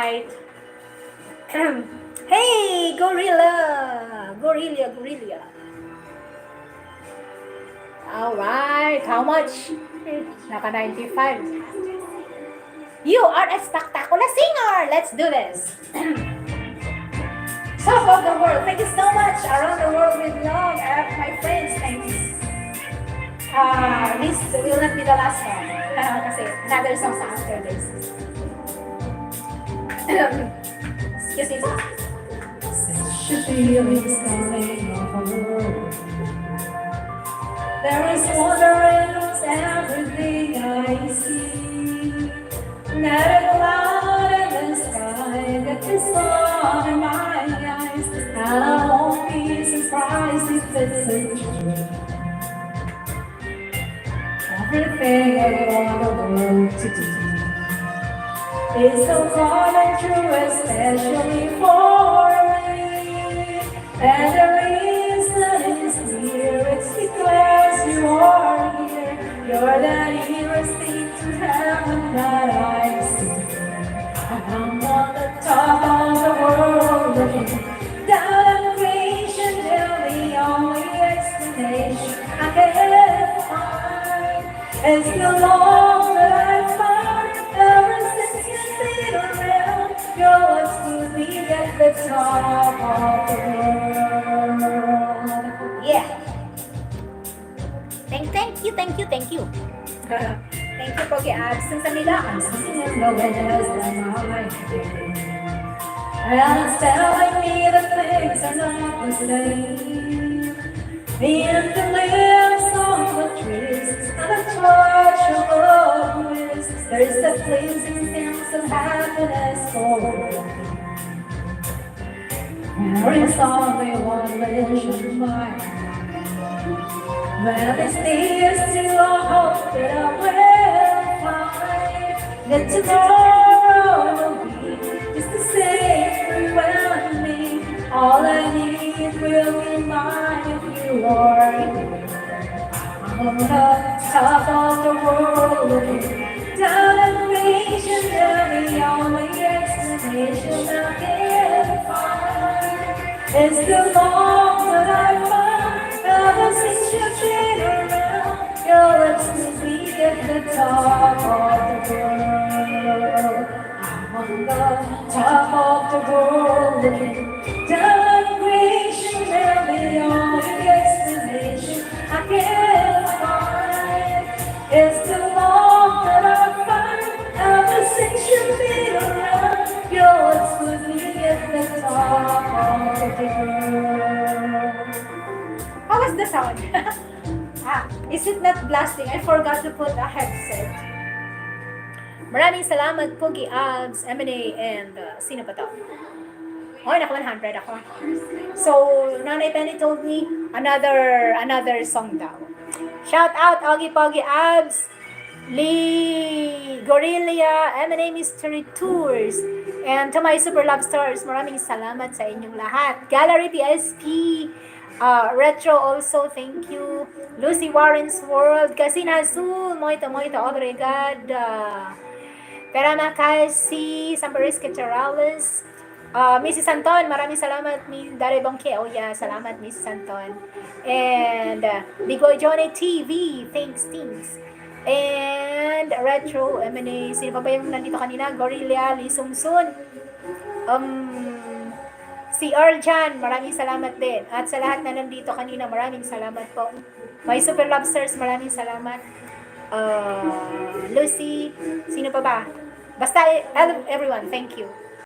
right. Hey, Gorilla. All right. How much? Naka 95. You are a spectacular singer. Let's do this. Top of the world. Thank you so much. Around the world with love. My friends, thanks. This will not be the last one. Kasi another song after this. Excuse me. Such a feeling's coming over. There is wonder in everything I see. Not a cloud in the sky that the sun in my eyes. I won't be surprised if it's a dream. Everything I want the world to do is so coming true, especially for me. And the reason is clear, it's because you are here. You're the nearest thing to heaven that I see. I'm on the top of the world looking down at creation, till the only explanation I can find is the love that I found ever since you've been around. You're what's put me at the top of the world. Yeah. Thank you. Thank you, Pogi Abs. Since I'm singing the winners and my head. And it's telling me that things are not the same. The empty leaves on the trees and the torch of the breeze. There's a pleasing sense of happiness for me. There is only one wish in my heart. Well, it's nears to a hope that I will find that tomorrow will be just the same for you and me. All I need will be mine if you are here. I'm on the top of the world looking down at creation, and the only explanation I can find is the love that I found ever since you've been around. Your lips will be at the top of the world. I'm on the top of the world looking down at creation, and the only explanation I can find is the love that I found ever since you've been around. Your lips will be at the top of the world. How was the sound? Is it not blasting? I forgot to put a headset. Maraming salamat, Pogi Abs, M&A, and sino pa to? Oh, naka 100 ako. So, Nanay Penny told me another song daw. Shout out, Ogie Pogi Abs, Lee, Gorilla, M&A Mystery Tours, and to my Super LUV STARS, maraming salamat sa inyong lahat. Gallery PSP, Retro also, thank you. Lucy Warren's World, Casina Azul, moito, obrigada. Peramakasi, Sambarisca Charales, Mrs. Anton, maraming salamat. Dare Bongke, oh yeah, salamat Mrs. Anton. And Bigoy Johnny TV, thanks. And Retro, M&A, sino pa ba yung nandito kanina? Gorilla, Lee Sumsun, si Earl Jan, maraming salamat din. At sa lahat na nandito kanina, maraming salamat po. My Super LUV STARS, maraming salamat. Lucy, sino pa ba? Basta, everyone, thank you.